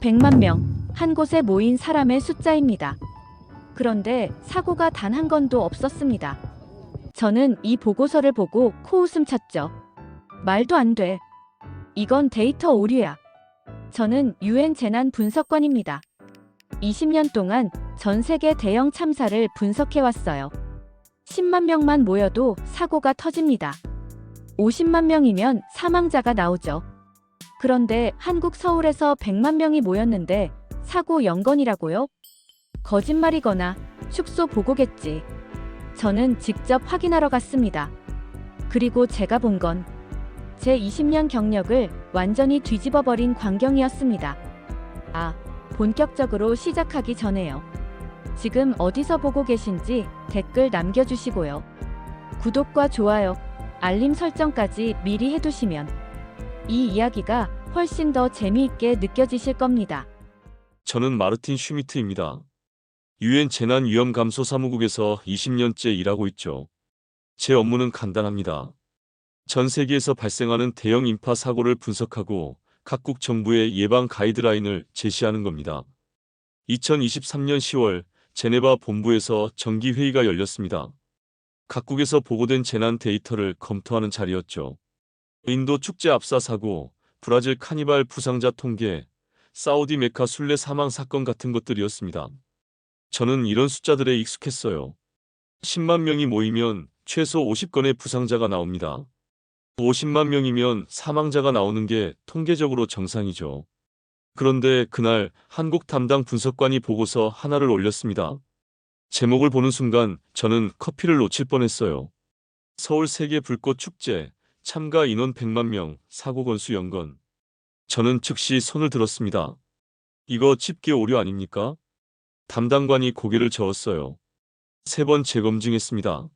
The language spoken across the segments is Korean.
100만 명, 한 곳에 모인 사람의 숫자입니다. 그런데 사고가 단 한 건도 없었습니다. 저는 이 보고서를 보고 코웃음 쳤죠. 말도 안 돼. 이건 데이터 오류야. 저는 유엔 재난 분석관입니다. 20년 동안 전 세계 대형 참사를 분석해왔어요. 10만 명만 모여도 사고가 터집니다. 50만 명이면 사망자가 나오죠. 그런데 한국 서울에서 100만 명이 모였는데 사고 0건이라고요? 거짓말이거나 축소 보고겠지. 저는 직접 확인하러 갔습니다. 그리고 제가 본 건 제 20년 경력을 완전히 뒤집어버린 광경이었습니다. 본격적으로 시작하기 전에요. 지금 어디서 보고 계신지 댓글 남겨주시고요. 구독과 좋아요, 알림 설정까지 미리 해두시면 이 이야기가 훨씬 더 재미있게 느껴지실 겁니다. 저는 마르틴 슈미트입니다. 유엔 재난위험감소사무국에서 20년째 일하고 있죠. 제 업무는 간단합니다. 전 세계에서 발생하는 대형 인파 사고를 분석하고 각국 정부의 예방 가이드라인을 제시하는 겁니다. 2023년 10월 제네바 본부에서 정기회의가 열렸습니다. 각국에서 보고된 재난 데이터를 검토하는 자리였죠. 인도 축제 압사 사고, 브라질 카니발 부상자 통계, 사우디 메카 순례 사망 사건 같은 것들이었습니다. 저는 이런 숫자들에 익숙했어요. 10만 명이 모이면 최소 50건의 부상자가 나옵니다. 50만 명이면 사망자가 나오는 게 통계적으로 정상이죠. 그런데 그날 한국 담당 분석관이 보고서 하나를 올렸습니다. 제목을 보는 순간 저는 커피를 놓칠 뻔했어요. 서울 세계 불꽃 축제, 참가 인원 100만 명, 사고 건수 0건. 저는 즉시 손을 들었습니다. 이거 집계 오류 아닙니까? 담당관이 고개를 저었어요. 3번 재검증했습니다.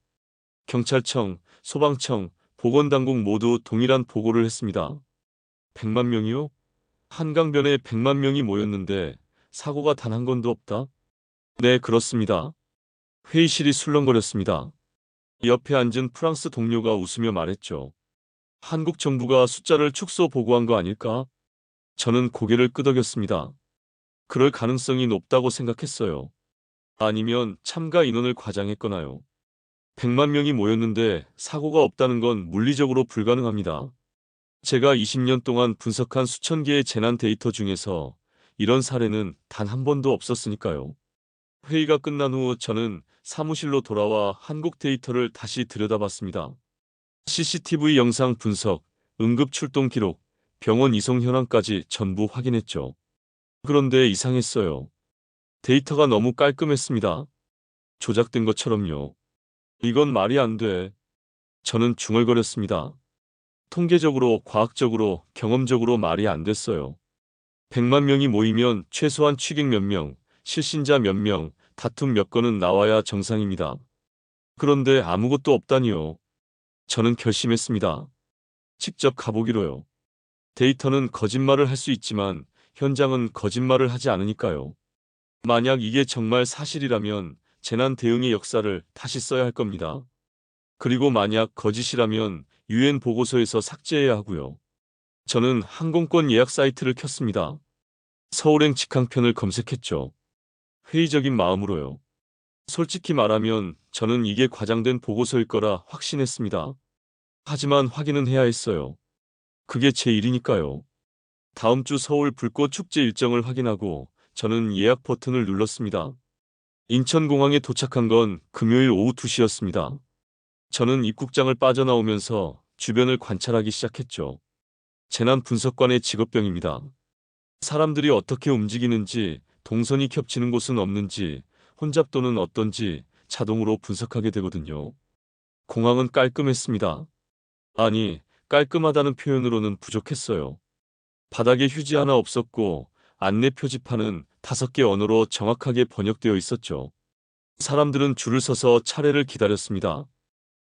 경찰청, 소방청, 보건당국 모두 동일한 보고를 했습니다. 100만 명이요? 한강변에 100만 명이 모였는데 사고가 단 한 건도 없다? 네, 그렇습니다. 회의실이 술렁거렸습니다. 옆에 앉은 프랑스 동료가 웃으며 말했죠. 한국 정부가 숫자를 축소 보고한 거 아닐까? 저는 고개를 끄덕였습니다. 그럴 가능성이 높다고 생각했어요. 아니면 참가 인원을 과장했거나요. 100만 명이 모였는데 사고가 없다는 건 물리적으로 불가능합니다. 제가 20년 동안 분석한 수천 개의 재난 데이터 중에서 이런 사례는 단 한 번도 없었으니까요. 회의가 끝난 후 저는 사무실로 돌아와 한국 데이터를 다시 들여다봤습니다. CCTV 영상 분석, 응급 출동 기록, 병원 이송 현황까지 전부 확인했죠. 그런데 이상했어요. 데이터가 너무 깔끔했습니다. 조작된 것처럼요. 이건 말이 안 돼. 저는 중얼거렸습니다. 통계적으로, 과학적으로, 경험적으로 말이 안 됐어요. 100만 명이 모이면 최소한 취객 몇 명, 실신자 몇 명, 다툼 몇 건은 나와야 정상입니다. 그런데 아무것도 없다니요. 저는 결심했습니다. 직접 가보기로요. 데이터는 거짓말을 할 수 있지만 현장은 거짓말을 하지 않으니까요. 만약 이게 정말 사실이라면 재난 대응의 역사를 다시 써야 할 겁니다. 그리고 만약 거짓이라면 유엔 보고서에서 삭제해야 하고요. 저는 항공권 예약 사이트를 켰습니다. 서울행 직항편을 검색했죠. 회의적인 마음으로요. 솔직히 말하면 저는 이게 과장된 보고서일 거라 확신했습니다. 하지만 확인은 해야 했어요. 그게 제 일이니까요. 다음 주 서울 불꽃 축제 일정을 확인하고 저는 예약 버튼을 눌렀습니다. 인천공항에 도착한 건 금요일 오후 2시였습니다. 저는 입국장을 빠져나오면서 주변을 관찰하기 시작했죠. 재난 분석관의 직업병입니다. 사람들이 어떻게 움직이는지, 동선이 겹치는 곳은 없는지, 혼잡도는 어떤지 자동으로 분석하게 되거든요. 공항은 깔끔했습니다. 아니, 깔끔하다는 표현으로는 부족했어요. 바닥에 휴지 하나 없었고 안내 표지판은 5개 언어로 정확하게 번역되어 있었죠. 사람들은 줄을 서서 차례를 기다렸습니다.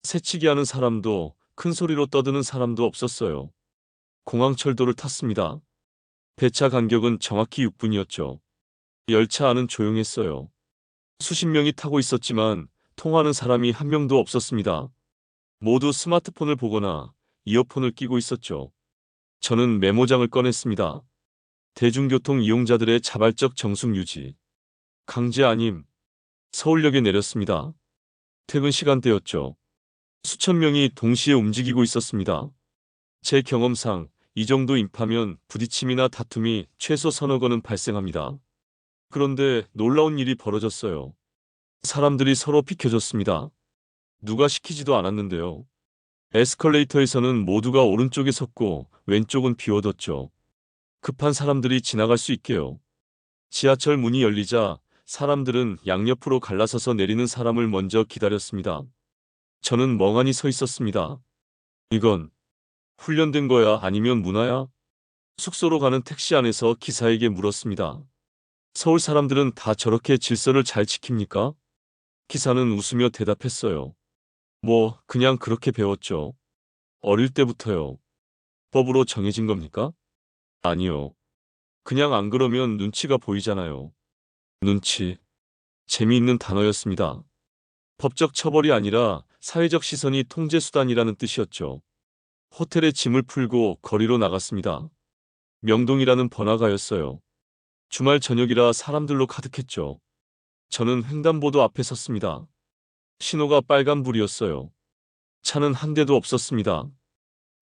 새치기 하는 사람도 큰 소리로 떠드는 사람도 없었어요. 공항철도를 탔습니다. 배차 간격은 정확히 6분이었죠. 열차 안은 조용했어요. 수십 명이 타고 있었지만 통하는 사람이 한 명도 없었습니다. 모두 스마트폰을 보거나 이어폰을 끼고 있었죠. 저는 메모장을 꺼냈습니다. 대중교통 이용자들의 자발적 정숙 유지. 강제 안임. 서울역에 내렸습니다. 퇴근 시간대였죠. 수천 명이 동시에 움직이고 있었습니다. 제 경험상 이 정도 인파면 부딪힘이나 다툼이 최소 서너 건은 발생합니다. 그런데 놀라운 일이 벌어졌어요. 사람들이 서로 비켜줬습니다. 누가 시키지도 않았는데요. 에스컬레이터에서는 모두가 오른쪽에 섰고 왼쪽은 비워뒀죠. 급한 사람들이 지나갈 수 있게요. 지하철 문이 열리자 사람들은 양옆으로 갈라서서 내리는 사람을 먼저 기다렸습니다. 저는 멍하니 서 있었습니다. 이건 훈련된 거야 아니면 문화야? 숙소로 가는 택시 안에서 기사에게 물었습니다. 서울 사람들은 다 저렇게 질서를 잘 지킵니까? 기사는 웃으며 대답했어요. 뭐 그냥 그렇게 배웠죠. 어릴 때부터요. 법으로 정해진 겁니까? 아니요. 그냥 안 그러면 눈치가 보이잖아요. 눈치. 재미있는 단어였습니다. 법적 처벌이 아니라 사회적 시선이 통제 수단이라는 뜻이었죠. 호텔에 짐을 풀고 거리로 나갔습니다. 명동이라는 번화가였어요. 주말 저녁이라 사람들로 가득했죠. 저는 횡단보도 앞에 섰습니다. 신호가 빨간불이었어요. 차는 한 대도 없었습니다.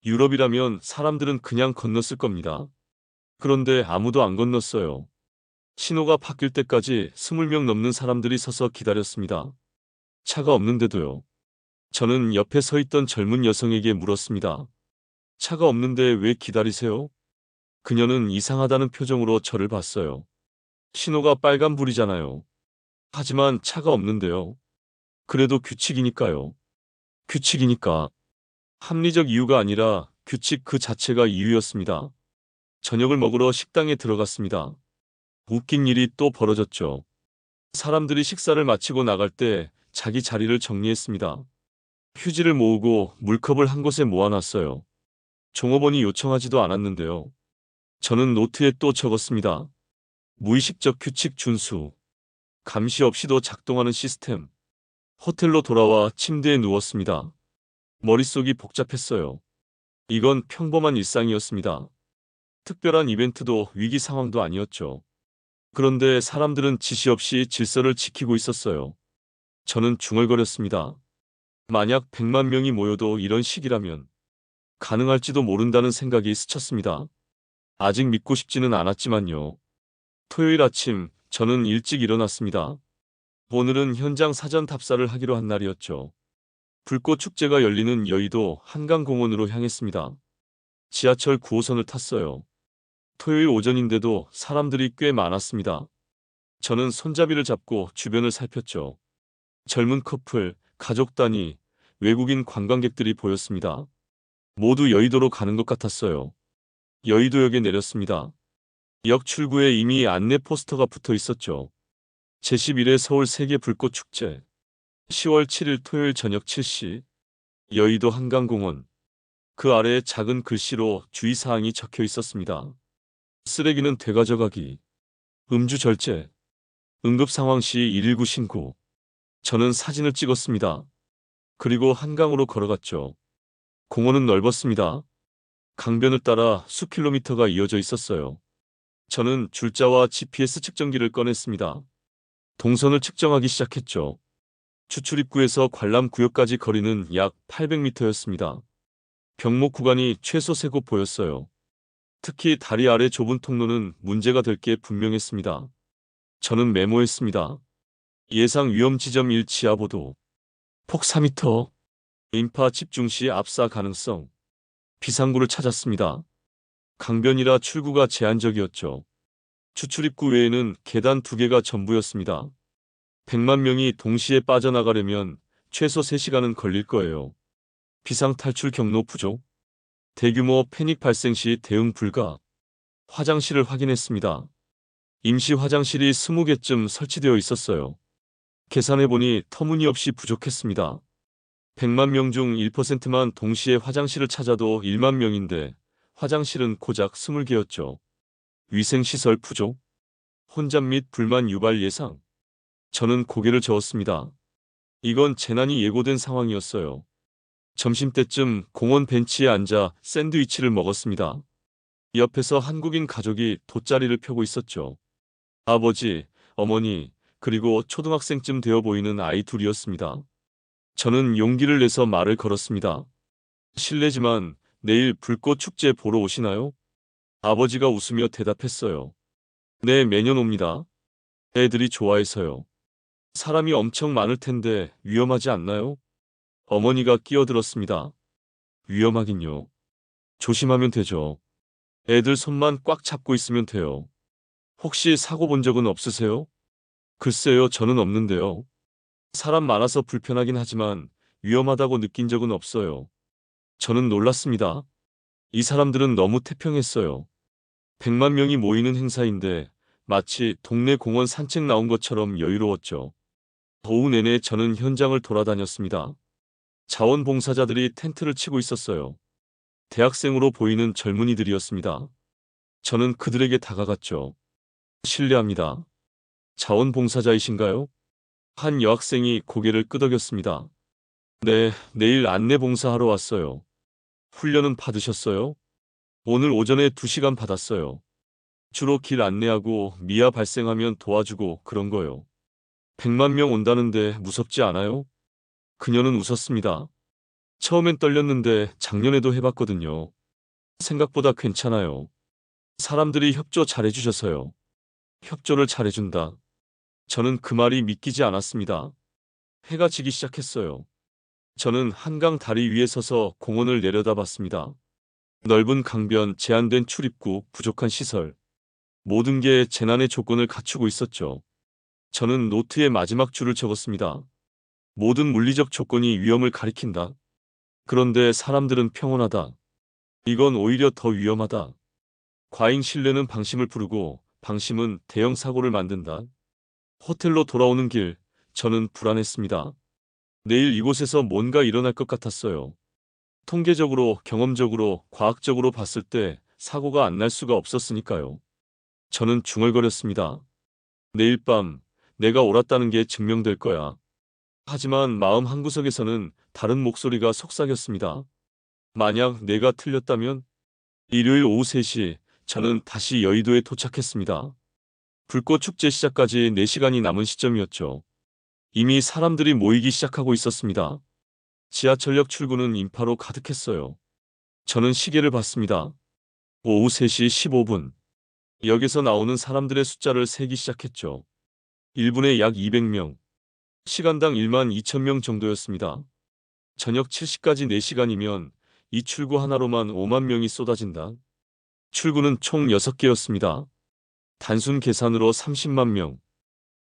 유럽이라면 사람들은 그냥 건넜을 겁니다. 그런데 아무도 안 건넜어요. 신호가 바뀔 때까지 20명 넘는 사람들이 서서 기다렸습니다. 차가 없는데도요. 저는 옆에 서 있던 젊은 여성에게 물었습니다. 차가 없는데 왜 기다리세요? 그녀는 이상하다는 표정으로 저를 봤어요. 신호가 빨간불이잖아요. 하지만 차가 없는데요. 그래도 규칙이니까요. 규칙이니까. 합리적 이유가 아니라 규칙 그 자체가 이유였습니다. 저녁을 먹으러 식당에 들어갔습니다. 웃긴 일이 또 벌어졌죠. 사람들이 식사를 마치고 나갈 때 자기 자리를 정리했습니다. 휴지를 모으고 물컵을 한 곳에 모아놨어요. 종업원이 요청하지도 않았는데요. 저는 노트에 또 적었습니다. 무의식적 규칙 준수. 감시 없이도 작동하는 시스템. 호텔로 돌아와 침대에 누웠습니다. 머릿속이 복잡했어요. 이건 평범한 일상이었습니다. 특별한 이벤트도 위기 상황도 아니었죠. 그런데 사람들은 지시 없이 질서를 지키고 있었어요. 저는 중얼거렸습니다. 만약 100만 명이 모여도 이런 식이라면 가능할지도 모른다는 생각이 스쳤습니다. 아직 믿고 싶지는 않았지만요. 토요일 아침 저는 일찍 일어났습니다. 오늘은 현장 사전 답사를 하기로 한 날이었죠. 불꽃 축제가 열리는 여의도 한강공원으로 향했습니다. 지하철 9호선을 탔어요. 토요일 오전인데도 사람들이 꽤 많았습니다. 저는 손잡이를 잡고 주변을 살폈죠. 젊은 커플, 가족 단위, 외국인 관광객들이 보였습니다. 모두 여의도로 가는 것 같았어요. 여의도역에 내렸습니다. 역 출구에 이미 안내 포스터가 붙어 있었죠. 제11회 서울 세계 불꽃 축제. 10월 7일 토요일 저녁 7시. 여의도 한강공원. 그 아래에 작은 글씨로 주의사항이 적혀 있었습니다. 쓰레기는 되가져가기. 음주 절제. 응급상황 시 119 신고. 저는 사진을 찍었습니다. 그리고 한강으로 걸어갔죠. 공원은 넓었습니다. 강변을 따라 수킬로미터가 이어져 있었어요. 저는 줄자와 GPS 측정기를 꺼냈습니다. 동선을 측정하기 시작했죠. 추출입구에서 관람구역까지 거리는 약 800m였습니다. 병목 구간이 최소 3곳 보였어요. 특히 다리 아래 좁은 통로는 문제가 될 게 분명했습니다. 저는 메모했습니다. 예상 위험 지점 1 지하보도. 폭 4m. 인파 집중 시 압사 가능성. 비상구를 찾았습니다. 강변이라 출구가 제한적이었죠. 추출입구 외에는 계단 2개가 전부였습니다. 100만 명이 동시에 빠져나가려면 최소 3시간은 걸릴 거예요. 비상탈출 경로 부족. 대규모 패닉 발생 시 대응 불가. 화장실을 확인했습니다. 임시 화장실이 20개쯤 설치되어 있었어요. 계산해보니 터무니없이 부족했습니다. 100만 명 중 1%만 동시에 화장실을 찾아도 1만 명인데 화장실은 고작 20개였죠. 위생시설 부족. 혼잡 및 불만 유발 예상. 저는 고개를 저었습니다. 이건 재난이 예고된 상황이었어요. 점심때쯤 공원 벤치에 앉아 샌드위치를 먹었습니다. 옆에서 한국인 가족이 돗자리를 펴고 있었죠. 아버지, 어머니, 그리고 초등학생쯤 되어 보이는 아이 둘이었습니다. 저는 용기를 내서 말을 걸었습니다. 실례지만 내일 불꽃 축제 보러 오시나요? 아버지가 웃으며 대답했어요. 네, 매년 옵니다. 애들이 좋아해서요. 사람이 엄청 많을 텐데 위험하지 않나요? 어머니가 끼어들었습니다. 위험하긴요. 조심하면 되죠. 애들 손만 꽉 잡고 있으면 돼요. 혹시 사고 본 적은 없으세요? 글쎄요, 저는 없는데요. 사람 많아서 불편하긴 하지만 위험하다고 느낀 적은 없어요. 저는 놀랐습니다. 이 사람들은 너무 태평했어요. 100만 명이 모이는 행사인데 마치 동네 공원 산책 나온 것처럼 여유로웠죠. 오후 내내 저는 현장을 돌아다녔습니다. 자원봉사자들이 텐트를 치고 있었어요. 대학생으로 보이는 젊은이들이었습니다. 저는 그들에게 다가갔죠. 실례합니다. 자원봉사자이신가요? 한 여학생이 고개를 끄덕였습니다. 네, 내일 안내봉사하러 왔어요. 훈련은 받으셨어요? 오늘 오전에 2시간 받았어요. 주로 길 안내하고 미아 발생하면 도와주고 그런 거요. 100만 명 온다는데 무섭지 않아요? 그녀는 웃었습니다. 처음엔 떨렸는데 작년에도 해봤거든요. 생각보다 괜찮아요. 사람들이 협조 잘해주셔서요. 협조를 잘해준다. 저는 그 말이 믿기지 않았습니다. 해가 지기 시작했어요. 저는 한강 다리 위에 서서 공원을 내려다봤습니다. 넓은 강변, 제한된 출입구, 부족한 시설. 모든 게 재난의 조건을 갖추고 있었죠. 저는 노트에 마지막 줄을 적었습니다. 모든 물리적 조건이 위험을 가리킨다. 그런데 사람들은 평온하다. 이건 오히려 더 위험하다. 과잉 신뢰는 방심을 부르고 방심은 대형 사고를 만든다. 호텔로 돌아오는 길, 저는 불안했습니다. 내일 이곳에서 뭔가 일어날 것 같았어요. 통계적으로, 경험적으로, 과학적으로 봤을 때 사고가 안 날 수가 없었으니까요. 저는 중얼거렸습니다. 내일 밤 내가 옳았다는 게 증명될 거야. 하지만 마음 한구석에서는 다른 목소리가 속삭였습니다. 만약 내가 틀렸다면? 일요일 오후 3시 저는 다시 여의도에 도착했습니다. 불꽃 축제 시작까지 4시간이 남은 시점이었죠. 이미 사람들이 모이기 시작하고 있었습니다. 지하철역 출구는 인파로 가득했어요. 저는 시계를 봤습니다. 오후 3시 15분. 역에서 나오는 사람들의 숫자를 세기 시작했죠. 1분에 약 200명. 시간당 1만 2천 명 정도였습니다. 저녁 7시까지 4시간이면 이 출구 하나로만 5만 명이 쏟아진다. 출구는 총 6개였습니다. 단순 계산으로 30만 명.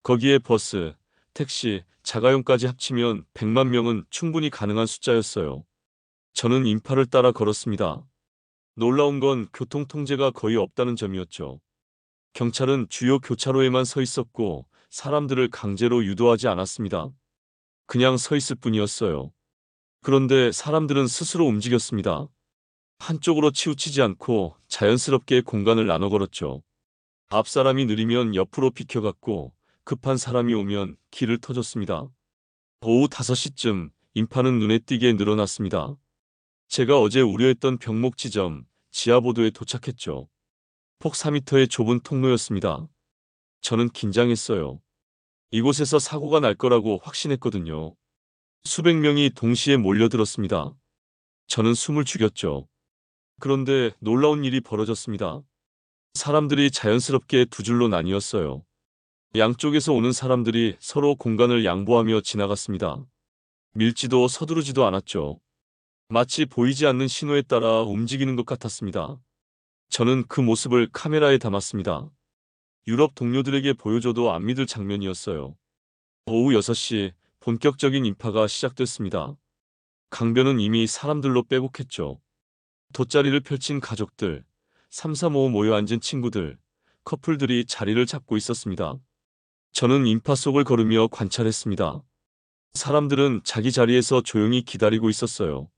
거기에 버스, 택시, 자가용까지 합치면 100만 명은 충분히 가능한 숫자였어요. 저는 인파를 따라 걸었습니다. 놀라운 건 교통 통제가 거의 없다는 점이었죠. 경찰은 주요 교차로에만 서 있었고 사람들을 강제로 유도하지 않았습니다. 그냥 서 있을 뿐이었어요. 그런데 사람들은 스스로 움직였습니다. 한쪽으로 치우치지 않고 자연스럽게 공간을 나눠 걸었죠. 앞 사람이 느리면 옆으로 비켜갔고 급한 사람이 오면 길을 터줬습니다. 오후 5시쯤 인파는 눈에 띄게 늘어났습니다. 제가 어제 우려했던 병목 지점 지하보도에 도착했죠. 폭 4m의 좁은 통로였습니다. 저는 긴장했어요. 이곳에서 사고가 날 거라고 확신했거든요. 수백 명이 동시에 몰려들었습니다. 저는 숨을 죽였죠. 그런데 놀라운 일이 벌어졌습니다. 사람들이 자연스럽게 두 줄로 나뉘었어요. 양쪽에서 오는 사람들이 서로 공간을 양보하며 지나갔습니다. 밀지도 서두르지도 않았죠. 마치 보이지 않는 신호에 따라 움직이는 것 같았습니다. 저는 그 모습을 카메라에 담았습니다. 유럽 동료들에게 보여줘도 안 믿을 장면이었어요. 오후 6시 본격적인 인파가 시작됐습니다. 강변은 이미 사람들로 빼곡했죠. 돗자리를 펼친 가족들, 3, 4, 5 모여 앉은 친구들, 커플들이 자리를 잡고 있었습니다. 저는 인파 속을 걸으며 관찰했습니다. 사람들은 자기 자리에서 조용히 기다리고 있었어요.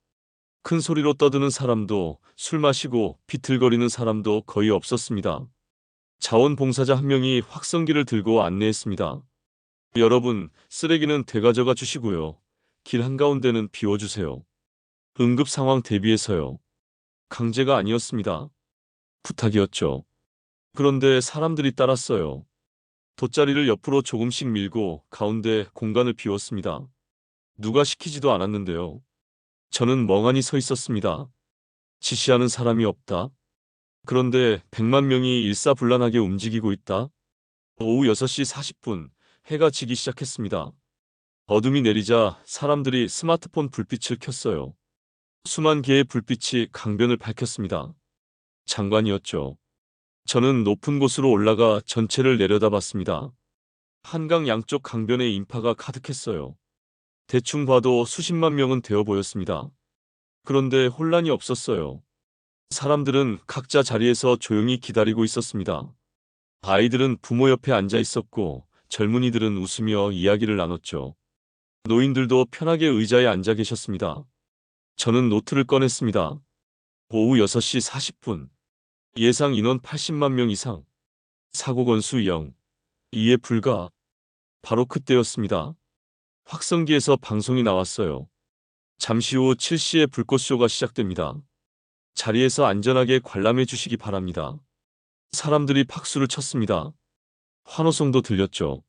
큰 소리로 떠드는 사람도, 술 마시고 비틀거리는 사람도 거의 없었습니다. 자원봉사자 한 명이 확성기를 들고 안내했습니다. 여러분, 쓰레기는 되가져가 주시고요. 길 한가운데는 비워주세요. 응급 상황 대비해서요. 강제가 아니었습니다. 부탁이었죠. 그런데 사람들이 따랐어요. 돗자리를 옆으로 조금씩 밀고 가운데 공간을 비웠습니다. 누가 시키지도 않았는데요. 저는 멍하니 서 있었습니다. 지시하는 사람이 없다. 그런데 100만 명이 일사불란하게 움직이고 있다. 오후 6시 40분, 해가 지기 시작했습니다. 어둠이 내리자 사람들이 스마트폰 불빛을 켰어요. 수만 개의 불빛이 강변을 밝혔습니다. 장관이었죠. 저는 높은 곳으로 올라가 전체를 내려다봤습니다. 한강 양쪽 강변에 인파가 가득했어요. 대충 봐도 수십만 명은 되어 보였습니다. 그런데 혼란이 없었어요. 사람들은 각자 자리에서 조용히 기다리고 있었습니다. 아이들은 부모 옆에 앉아 있었고 젊은이들은 웃으며 이야기를 나눴죠. 노인들도 편하게 의자에 앉아 계셨습니다. 저는 노트를 꺼냈습니다. 오후 6시 40분. 예상 인원 80만 명 이상. 사고 건수 0. 2에 불과. 바로 그때였습니다. 확성기에서 방송이 나왔어요. 잠시 후 7시에 불꽃쇼가 시작됩니다. 자리에서 안전하게 관람해 주시기 바랍니다. 사람들이 박수를 쳤습니다. 환호성도 들렸죠.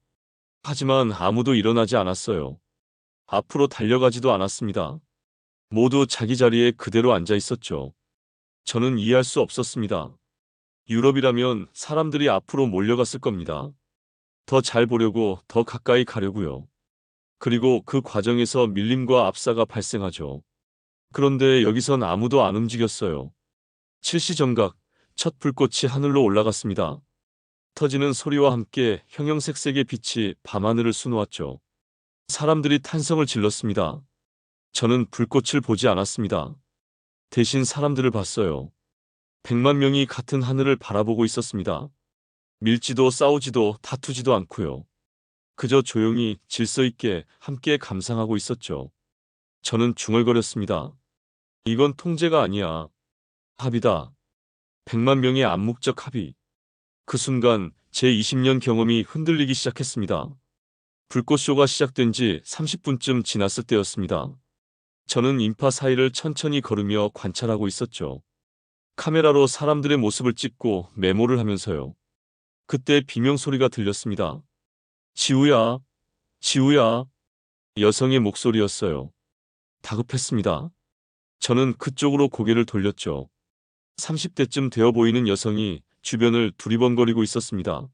하지만 아무도 일어나지 않았어요. 앞으로 달려가지도 않았습니다. 모두 자기 자리에 그대로 앉아 있었죠. 저는 이해할 수 없었습니다. 유럽이라면 사람들이 앞으로 몰려갔을 겁니다. 더 잘 보려고, 더 가까이 가려고요. 그리고 그 과정에서 밀림과 압사가 발생하죠. 그런데 여기선 아무도 안 움직였어요. 7시 정각, 첫 불꽃이 하늘로 올라갔습니다. 터지는 소리와 함께 형형색색의 빛이 밤하늘을 수놓았죠. 사람들이 탄성을 질렀습니다. 저는 불꽃을 보지 않았습니다. 대신 사람들을 봤어요. 100만 명이 같은 하늘을 바라보고 있었습니다. 밀지도 싸우지도 다투지도 않고요. 그저 조용히 질서 있게 함께 감상하고 있었죠. 저는 중얼거렸습니다. 이건 통제가 아니야. 합의다. 100만 명의 암묵적 합의. 그 순간 제 20년 경험이 흔들리기 시작했습니다. 불꽃쇼가 시작된 지 30분쯤 지났을 때였습니다. 저는 인파 사이를 천천히 걸으며 관찰하고 있었죠. 카메라로 사람들의 모습을 찍고 메모를 하면서요. 그때 비명소리가 들렸습니다. 지우야, 지우야. 여성의 목소리였어요. 다급했습니다. 저는 그쪽으로 고개를 돌렸죠. 30대쯤 되어 보이는 여성이 주변을 두리번거리고 있었습니다.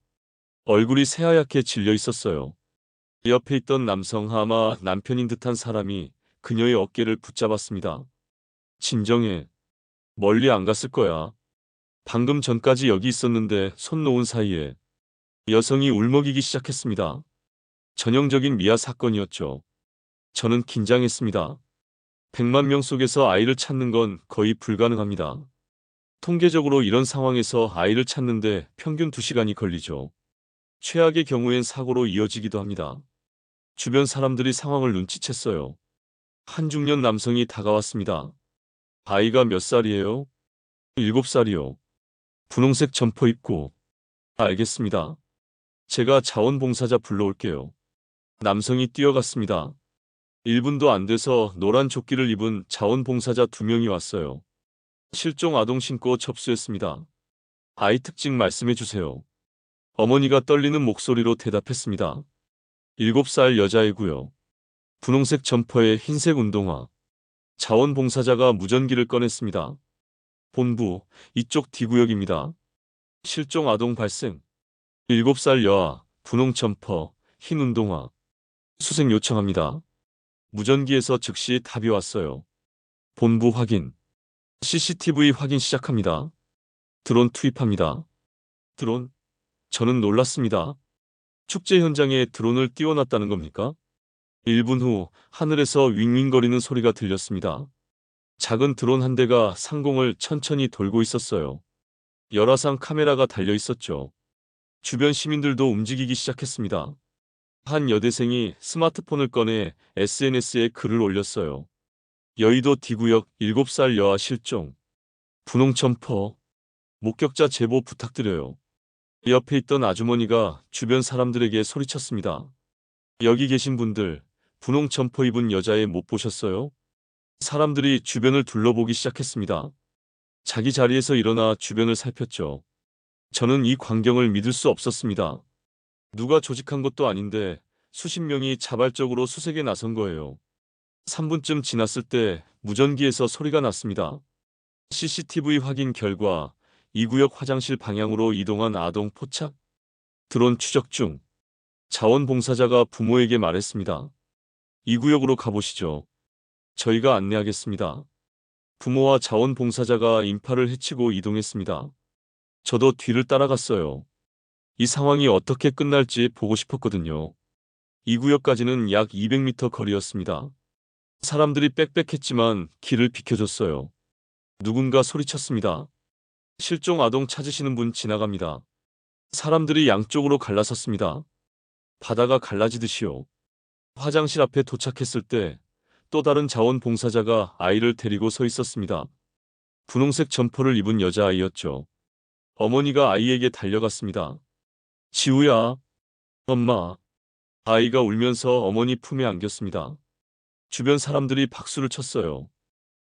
얼굴이 새하얗게 질려 있었어요. 옆에 있던 남성 아마 남편인 듯한 사람이 그녀의 어깨를 붙잡았습니다. 진정해. 멀리 안 갔을 거야. 방금 전까지 여기 있었는데 손 놓은 사이에. 여성이 울먹이기 시작했습니다. 전형적인 미아 사건이었죠. 저는 긴장했습니다. 100만 명 속에서 아이를 찾는 건 거의 불가능합니다. 통계적으로 이런 상황에서 아이를 찾는데 평균 2시간이 걸리죠. 최악의 경우엔 사고로 이어지기도 합니다. 주변 사람들이 상황을 눈치챘어요. 한 중년 남성이 다가왔습니다. 아이가 몇 살이에요? 7살이요. 분홍색 점퍼 입고. 알겠습니다. 제가 자원봉사자 불러올게요. 남성이 뛰어갔습니다. 1분도 안 돼서 노란 조끼를 입은 자원봉사자 2명이 왔어요. 실종 아동 신고 접수했습니다. 아이 특징 말씀해 주세요. 어머니가 떨리는 목소리로 대답했습니다. 7살 여자이고요. 분홍색 점퍼에 흰색 운동화. 자원봉사자가 무전기를 꺼냈습니다. 본부, 이쪽 D구역입니다. 실종 아동 발생. 7살 여아, 분홍 점퍼, 흰 운동화. 수색 요청합니다. 무전기에서 즉시 답이 왔어요. 본부 확인. CCTV 확인 시작합니다. 드론 투입합니다. 드론? 저는 놀랐습니다. 축제 현장에 드론을 띄워놨다는 겁니까? 1분 후 하늘에서 윙윙거리는 소리가 들렸습니다. 작은 드론 한 대가 상공을 천천히 돌고 있었어요. 열화상 카메라가 달려 있었죠. 주변 시민들도 움직이기 시작했습니다. 한 여대생이 스마트폰을 꺼내 SNS에 글을 올렸어요. 여의도 D구역 7살 여아 실종. 분홍 점퍼. 목격자 제보 부탁드려요. 옆에 있던 아주머니가 주변 사람들에게 소리쳤습니다. 여기 계신 분들, 분홍 점퍼 입은 여자애 못 보셨어요? 사람들이 주변을 둘러보기 시작했습니다. 자기 자리에서 일어나 주변을 살폈죠. 저는 이 광경을 믿을 수 없었습니다. 누가 조직한 것도 아닌데 수십 명이 자발적으로 수색에 나선 거예요. 3분쯤 지났을 때 무전기에서 소리가 났습니다. CCTV 확인 결과 이 구역 화장실 방향으로 이동한 아동 포착. 드론 추적 중. 자원봉사자가 부모에게 말했습니다. 이 구역으로 가보시죠. 저희가 안내하겠습니다. 부모와 자원봉사자가 인파를 헤치고 이동했습니다. 저도 뒤를 따라갔어요. 이 상황이 어떻게 끝날지 보고 싶었거든요. 이 구역까지는 약 200m 거리였습니다. 사람들이 빽빽했지만 길을 비켜줬어요. 누군가 소리쳤습니다. 실종 아동 찾으시는 분 지나갑니다. 사람들이 양쪽으로 갈라섰습니다. 바다가 갈라지듯이요. 화장실 앞에 도착했을 때 또 다른 자원봉사자가 아이를 데리고 서 있었습니다. 분홍색 점퍼를 입은 여자아이였죠. 어머니가 아이에게 달려갔습니다. 지우야, 엄마. 아이가 울면서 어머니 품에 안겼습니다. 주변 사람들이 박수를 쳤어요.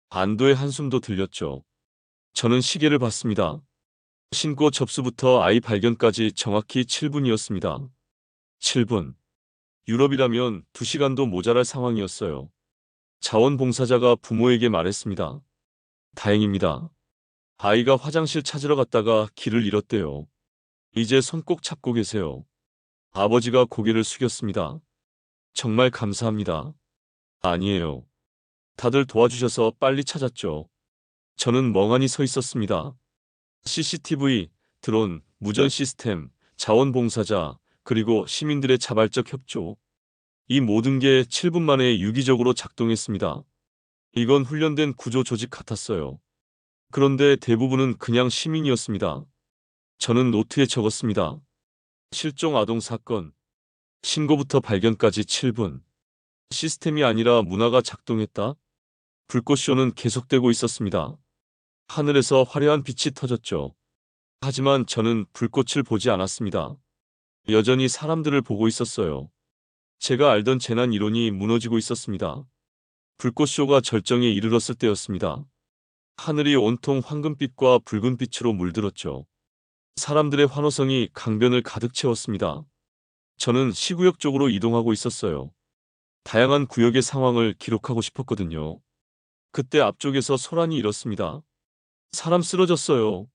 안도의 한숨도 들렸죠. 저는 시계를 봤습니다. 신고 접수부터 아이 발견까지 정확히 7분이었습니다. 7분. 유럽이라면 2시간도 모자랄 상황이었어요. 자원봉사자가 부모에게 말했습니다. 다행입니다. 아이가 화장실 찾으러 갔다가 길을 잃었대요. 이제 손 꼭 잡고 계세요. 아버지가 고개를 숙였습니다. 정말 감사합니다. 아니에요. 다들 도와주셔서 빨리 찾았죠. 저는 멍하니 서 있었습니다. CCTV, 드론, 무전 시스템, 자원봉사자, 그리고 시민들의 자발적 협조. 이 모든 게 7분 만에 유기적으로 작동했습니다. 이건 훈련된 구조 조직 같았어요. 그런데 대부분은 그냥 시민이었습니다. 저는 노트에 적었습니다. 실종 아동 사건. 신고부터 발견까지 7분. 시스템이 아니라 문화가 작동했다. 불꽃쇼는 계속되고 있었습니다. 하늘에서 화려한 빛이 터졌죠. 하지만 저는 불꽃을 보지 않았습니다. 여전히 사람들을 보고 있었어요. 제가 알던 재난 이론이 무너지고 있었습니다. 불꽃쇼가 절정에 이르렀을 때였습니다. 하늘이 온통 황금빛과 붉은빛으로 물들었죠. 사람들의 환호성이 강변을 가득 채웠습니다. 저는 시구역 쪽으로 이동하고 있었어요. 다양한 구역의 상황을 기록하고 싶었거든요. 그때 앞쪽에서 소란이 일었습니다. 사람 쓰러졌어요.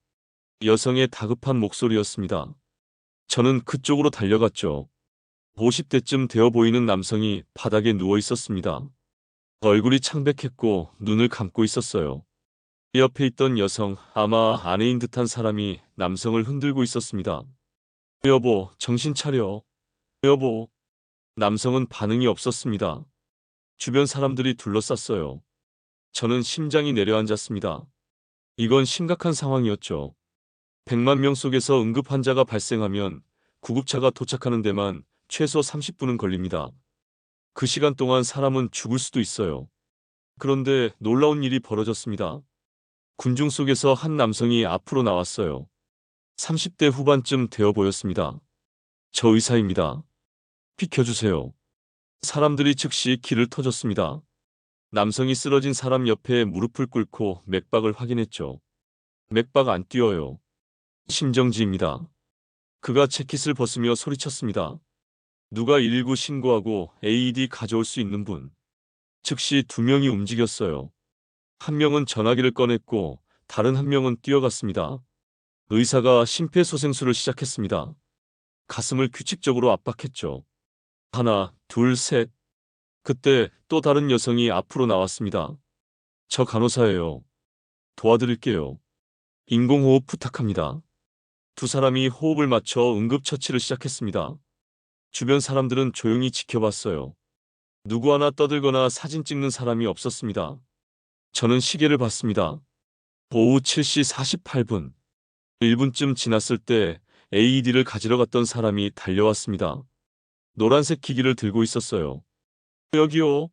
여성의 다급한 목소리였습니다. 저는 그쪽으로 달려갔죠. 50대쯤 되어 보이는 남성이 바닥에 누워 있었습니다. 얼굴이 창백했고 눈을 감고 있었어요. 옆에 있던 여성, 아마 아내인 듯한 사람이 남성을 흔들고 있었습니다. 여보, 정신 차려. 여보. 남성은 반응이 없었습니다. 주변 사람들이 둘러쌌어요. 저는 심장이 내려앉았습니다. 이건 심각한 상황이었죠. 100만 명 속에서 응급 환자가 발생하면 구급차가 도착하는 데만 최소 30분은 걸립니다. 그 시간 동안 사람은 죽을 수도 있어요. 그런데 놀라운 일이 벌어졌습니다. 군중 속에서 한 남성이 앞으로 나왔어요. 30대 후반쯤 되어 보였습니다. 저 의사입니다. 비켜주세요. 사람들이 즉시 길을 터줬습니다. 남성이 쓰러진 사람 옆에 무릎을 꿇고 맥박을 확인했죠. 맥박 안 뛰어요. 심정지입니다. 그가 재킷을 벗으며 소리쳤습니다. 누가 119 신고하고 AED 가져올 수 있는 분. 즉시 2명이 움직였어요. 한 명은 전화기를 꺼냈고 다른 한 명은 뛰어갔습니다. 의사가 심폐소생술을 시작했습니다. 가슴을 규칙적으로 압박했죠. 하나, 둘, 셋. 그때 또 다른 여성이 앞으로 나왔습니다. 저 간호사예요. 도와드릴게요. 인공호흡 부탁합니다. 두 사람이 호흡을 맞춰 응급처치를 시작했습니다. 주변 사람들은 조용히 지켜봤어요. 누구 하나 떠들거나 사진 찍는 사람이 없었습니다. 저는 시계를 봤습니다. 오후 7시 48분. 1분쯤 지났을 때 AED를 가지러 갔던 사람이 달려왔습니다. 노란색 기기를 들고 있었어요. 여기요.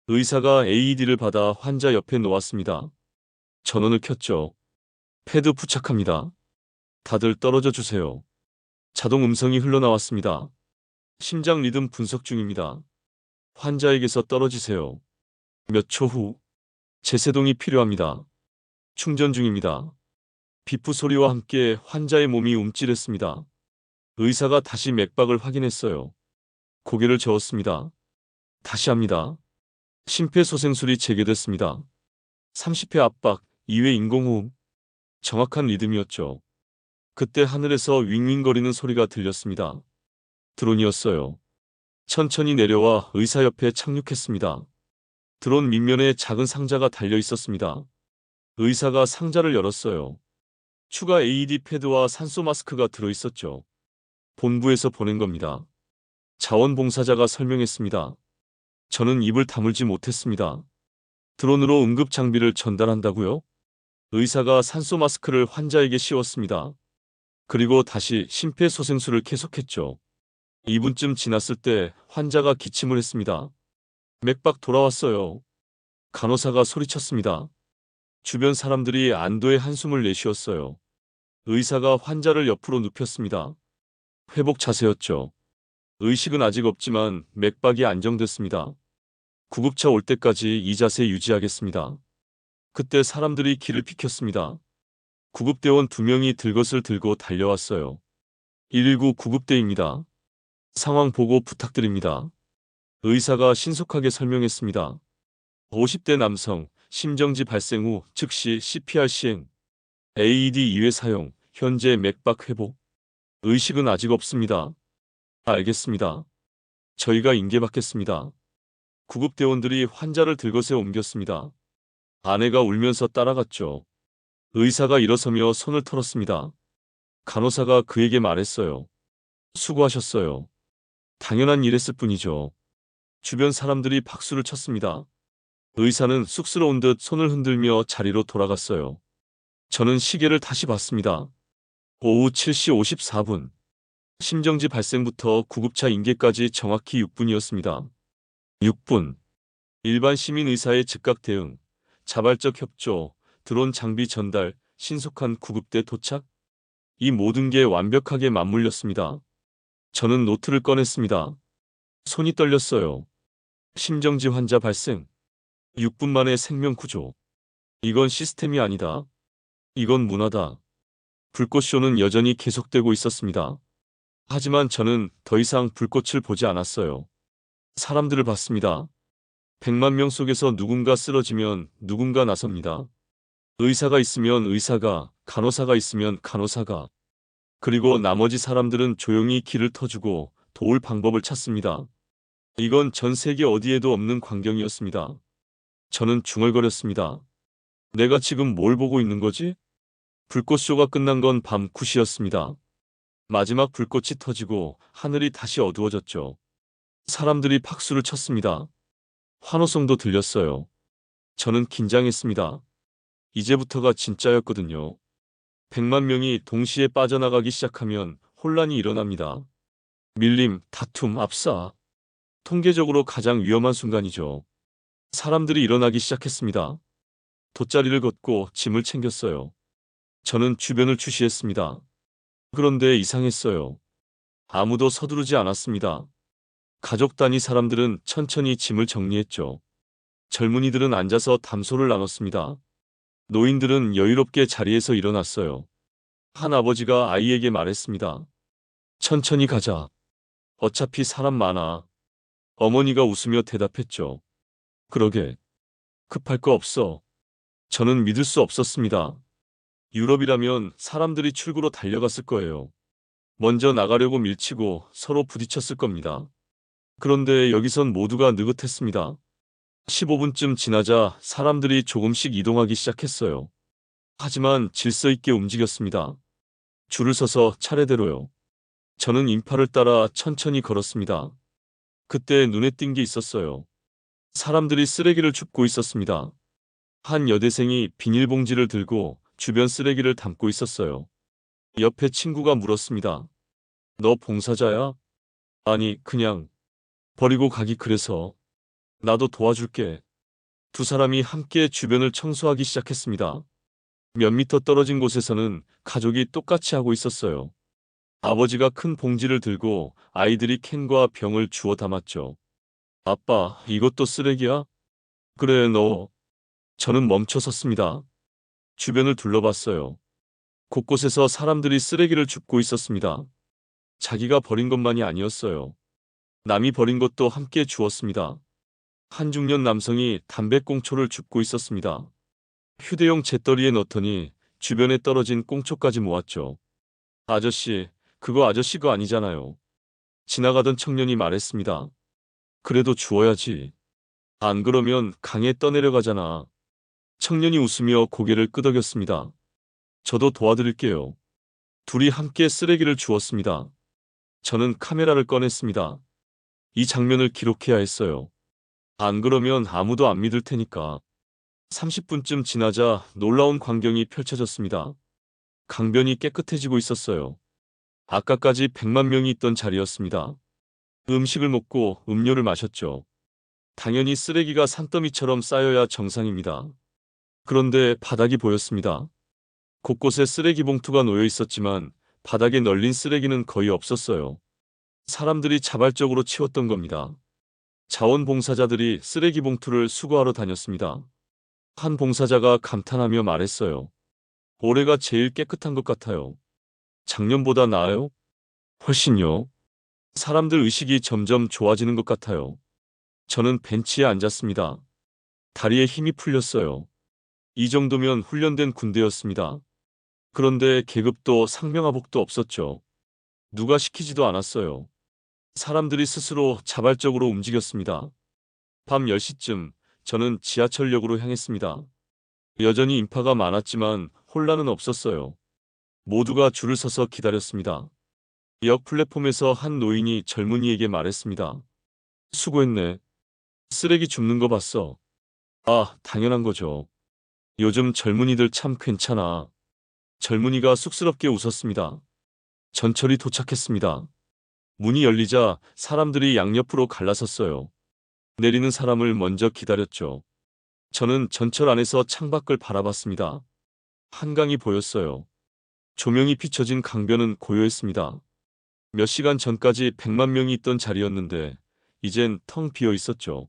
의사가 AED를 받아 환자 옆에 놓았습니다. 전원을 켰죠. 패드 부착합니다. 다들 떨어져 주세요. 자동 음성이 흘러나왔습니다. 심장 리듬 분석 중입니다. 환자에게서 떨어지세요. 몇 초 후, 제세동이 필요합니다. 충전 중입니다. 비프 소리와 함께 환자의 몸이 움찔했습니다. 의사가 다시 맥박을 확인했어요. 고개를 저었습니다. 다시 합니다. 심폐소생술이 재개됐습니다. 30회 압박, 2회 인공호흡. 정확한 리듬이었죠. 그때 하늘에서 윙윙거리는 소리가 들렸습니다. 드론이었어요. 천천히 내려와 의사 옆에 착륙했습니다. 드론 밑면에 작은 상자가 달려 있었습니다. 의사가 상자를 열었어요. 추가 AED 패드와 산소 마스크가 들어있었죠. 본부에서 보낸 겁니다. 자원봉사자가 설명했습니다. 저는 입을 다물지 못했습니다. 드론으로 응급 장비를 전달한다고요? 의사가 산소 마스크를 환자에게 씌웠습니다. 그리고 다시 심폐소생술을 계속했죠. 2분쯤 지났을 때 환자가 기침을 했습니다. 맥박 돌아왔어요. 간호사가 소리쳤습니다. 주변 사람들이 안도의 한숨을 내쉬었어요. 의사가 환자를 옆으로 눕혔습니다. 회복 자세였죠. 의식은 아직 없지만 맥박이 안정됐습니다. 구급차 올 때까지 이 자세 유지하겠습니다. 그때 사람들이 길을 비켰습니다. 구급대원 2명이 들것을 들고 달려왔어요. 119 구급대입니다. 상황 보고 부탁드립니다. 의사가 신속하게 설명했습니다. 50대 남성, 심정지 발생 후 즉시 CPR 시행, AED 2회 사용, 현재 맥박 회복. 의식은 아직 없습니다. 알겠습니다. 저희가 인계받겠습니다. 구급대원들이 환자를 들것에 옮겼습니다. 아내가 울면서 따라갔죠. 의사가 일어서며 손을 털었습니다. 간호사가 그에게 말했어요. 수고하셨어요. 당연한 일했을 뿐이죠. 주변 사람들이 박수를 쳤습니다. 의사는 쑥스러운 듯 손을 흔들며 자리로 돌아갔어요. 저는 시계를 다시 봤습니다. 오후 7시 54분. 심정지 발생부터 구급차 인계까지 정확히 6분이었습니다. 6분. 일반 시민 의사의 즉각 대응, 자발적 협조, 드론 장비 전달, 신속한 구급대 도착. 이 모든 게 완벽하게 맞물렸습니다. 저는 노트를 꺼냈습니다. 손이 떨렸어요. 심정지 환자 발생. 6분 만에 생명 구조. 이건 시스템이 아니다. 이건 문화다. 불꽃쇼는 여전히 계속되고 있었습니다. 하지만 저는 더 이상 불꽃을 보지 않았어요. 사람들을 봤습니다. 100만 명 속에서 누군가 쓰러지면 누군가 나섭니다. 의사가 있으면 의사가, 간호사가 있으면 간호사가. 그리고 나머지 사람들은 조용히 길을 터주고 도울 방법을 찾습니다. 이건 전 세계 어디에도 없는 광경이었습니다. 저는 중얼거렸습니다. 내가 지금 뭘 보고 있는 거지? 불꽃쇼가 끝난 건 밤 9시였습니다. 마지막 불꽃이 터지고 하늘이 다시 어두워졌죠. 사람들이 박수를 쳤습니다. 환호성도 들렸어요. 저는 긴장했습니다. 이제부터가 진짜였거든요. 100만 명이 동시에 빠져나가기 시작하면 혼란이 일어납니다. 밀림, 다툼, 압사. 통계적으로 가장 위험한 순간이죠. 사람들이 일어나기 시작했습니다. 돗자리를 걷고 짐을 챙겼어요. 저는 주변을 주시했습니다. 그런데 이상했어요. 아무도 서두르지 않았습니다. 가족 단위 사람들은 천천히 짐을 정리했죠. 젊은이들은 앉아서 담소를 나눴습니다. 노인들은 여유롭게 자리에서 일어났어요. 한 아버지가 아이에게 말했습니다. 천천히 가자. 어차피 사람 많아. 어머니가 웃으며 대답했죠. 그러게. 급할 거 없어. 저는 믿을 수 없었습니다. 유럽이라면 사람들이 출구로 달려갔을 거예요. 먼저 나가려고 밀치고 서로 부딪혔을 겁니다. 그런데 여기선 모두가 느긋했습니다. 15분쯤 지나자 사람들이 조금씩 이동하기 시작했어요. 하지만 질서 있게 움직였습니다. 줄을 서서 차례대로요. 저는 인파를 따라 천천히 걸었습니다. 그때 눈에 띈 게 있었어요. 사람들이 쓰레기를 줍고 있었습니다. 한 여대생이 비닐봉지를 들고 주변 쓰레기를 담고 있었어요. 옆에 친구가 물었습니다. 너 봉사자야? 아니, 그냥 버리고 가기 그래서. 나도 도와줄게. 두 사람이 함께 주변을 청소하기 시작했습니다. 몇 미터 떨어진 곳에서는 가족이 똑같이 하고 있었어요. 아버지가 큰 봉지를 들고 아이들이 캔과 병을 주워 담았죠. 아빠, 이것도 쓰레기야? 그래, 너. 저는 멈춰 섰습니다. 주변을 둘러봤어요. 곳곳에서 사람들이 쓰레기를 줍고 있었습니다. 자기가 버린 것만이 아니었어요. 남이 버린 것도 함께 주웠습니다. 한 중년 남성이 담배꽁초를 줍고 있었습니다. 휴대용 재떨이에 넣더니 주변에 떨어진 꽁초까지 모았죠. 아저씨, 그거 아저씨 거 아니잖아요. 지나가던 청년이 말했습니다. 그래도 주워야지. 안 그러면 강에 떠내려가잖아. 청년이 웃으며 고개를 끄덕였습니다. 저도 도와드릴게요. 둘이 함께 쓰레기를 주웠습니다. 저는 카메라를 꺼냈습니다. 이 장면을 기록해야 했어요. 안 그러면 아무도 안 믿을 테니까. 30분쯤 지나자 놀라운 광경이 펼쳐졌습니다. 강변이 깨끗해지고 있었어요. 아까까지 100만 명이 있던 자리였습니다. 음식을 먹고 음료를 마셨죠. 당연히 쓰레기가 산더미처럼 쌓여야 정상입니다. 그런데 바닥이 보였습니다. 곳곳에 쓰레기 봉투가 놓여 있었지만 바닥에 널린 쓰레기는 거의 없었어요. 사람들이 자발적으로 치웠던 겁니다. 자원봉사자들이 쓰레기 봉투를 수거하러 다녔습니다. 한 봉사자가 감탄하며 말했어요. 올해가 제일 깨끗한 것 같아요. 작년보다 나아요? 훨씬요. 사람들 의식이 점점 좋아지는 것 같아요. 저는 벤치에 앉았습니다. 다리에 힘이 풀렸어요. 이 정도면 훈련된 군대였습니다. 그런데 계급도 상명하복도 없었죠. 누가 시키지도 않았어요. 사람들이 스스로 자발적으로 움직였습니다. 밤 10시쯤 저는 지하철역으로 향했습니다. 여전히 인파가 많았지만 혼란은 없었어요. 모두가 줄을 서서 기다렸습니다. 역 플랫폼에서 한 노인이 젊은이에게 말했습니다. 수고했네. 쓰레기 줍는 거 봤어. 아, 당연한 거죠. 요즘 젊은이들 참 괜찮아. 젊은이가 쑥스럽게 웃었습니다. 전철이 도착했습니다. 문이 열리자 사람들이 양옆으로 갈라섰어요. 내리는 사람을 먼저 기다렸죠. 저는 전철 안에서 창밖을 바라봤습니다. 한강이 보였어요. 조명이 비춰진 강변은 고요했습니다. 몇 시간 전까지 100만 명이 있던 자리였는데 이젠 텅 비어 있었죠.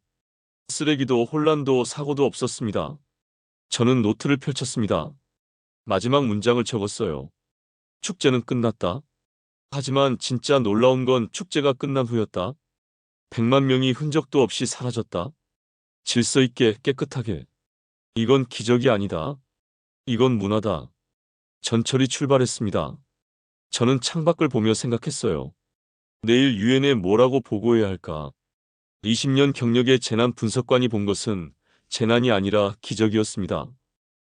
쓰레기도 혼란도 사고도 없었습니다. 저는 노트를 펼쳤습니다. 마지막 문장을 적었어요. 축제는 끝났다. 하지만 진짜 놀라운 건 축제가 끝난 후였다. 100만 명이 흔적도 없이 사라졌다. 질서 있게 깨끗하게. 이건 기적이 아니다. 이건 문화다. 전철이 출발했습니다. 저는 창밖을 보며 생각했어요. 내일 유엔에 뭐라고 보고해야 할까? 20년 경력의 재난 분석관이 본 것은 재난이 아니라 기적이었습니다.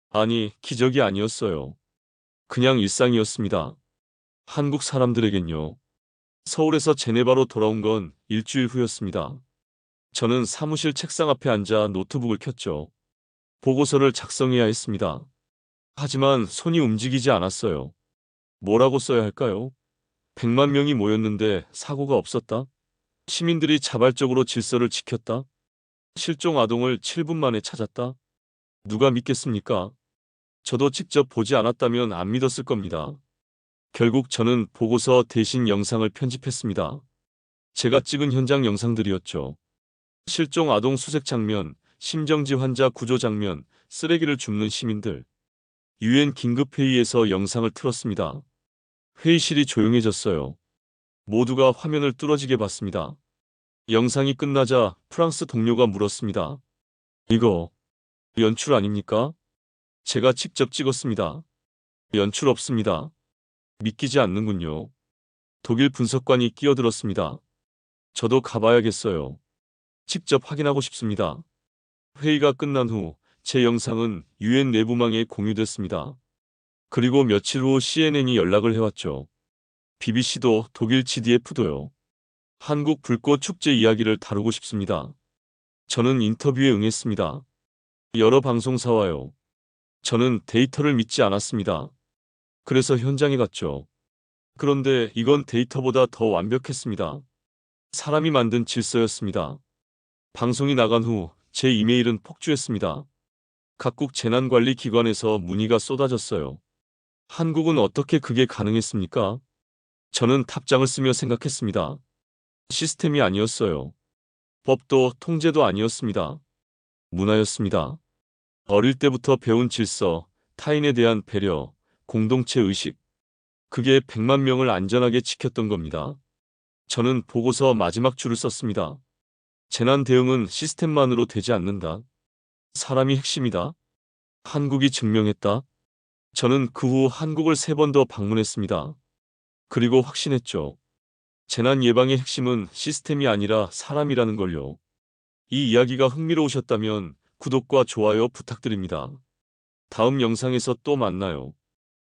아니, 기적이 아니었어요. 그냥 일상이었습니다. 한국 사람들에겐요. 서울에서 제네바로 돌아온 건 일주일 후였습니다. 저는 사무실 책상 앞에 앉아 노트북을 켰죠. 보고서를 작성해야 했습니다. 하지만 손이 움직이지 않았어요. 뭐라고 써야 할까요? 100만 명이 모였는데 사고가 없었다? 시민들이 자발적으로 질서를 지켰다? 실종 아동을 7분 만에 찾았다? 누가 믿겠습니까? 저도 직접 보지 않았다면 안 믿었을 겁니다. 결국 저는 보고서 대신 영상을 편집했습니다. 제가 찍은 현장 영상들이었죠. 실종 아동 수색 장면, 심정지 환자 구조 장면, 쓰레기를 줍는 시민들. 유엔 긴급회의에서 영상을 틀었습니다. 회의실이 조용해졌어요. 모두가 화면을 뚫어지게 봤습니다. 영상이 끝나자 프랑스 동료가 물었습니다. 이거 연출 아닙니까? 제가 직접 찍었습니다. 연출 없습니다. 믿기지 않는군요. 독일 분석관이 끼어들었습니다. 저도 가봐야겠어요. 직접 확인하고 싶습니다. 회의가 끝난 후 제 영상은 유엔 내부망에 공유됐습니다. 그리고 며칠 후 CNN이 연락을 해왔죠. BBC도 독일 GDF도요. 한국 불꽃 축제 이야기를 다루고 싶습니다. 저는 인터뷰에 응했습니다. 여러 방송사와요. 저는 데이터를 믿지 않았습니다. 그래서 현장에 갔죠. 그런데 이건 데이터보다 더 완벽했습니다. 사람이 만든 질서였습니다. 방송이 나간 후 제 이메일은 폭주했습니다. 각국 재난관리기관에서 문의가 쏟아졌어요. 한국은 어떻게 그게 가능했습니까? 저는 탑장을 쓰며 생각했습니다. 시스템이 아니었어요. 법도 통제도 아니었습니다. 문화였습니다. 어릴 때부터 배운 질서, 타인에 대한 배려, 공동체 의식. 그게 100만 명을 안전하게 지켰던 겁니다. 저는 보고서 마지막 줄을 썼습니다. 재난 대응은 시스템만으로 되지 않는다. 사람이 핵심이다. 한국이 증명했다. 저는 그 후 한국을 3번 더 방문했습니다. 그리고 확신했죠. 재난 예방의 핵심은 시스템이 아니라 사람이라는 걸요. 이 이야기가 흥미로우셨다면 구독과 좋아요 부탁드립니다. 다음 영상에서 또 만나요.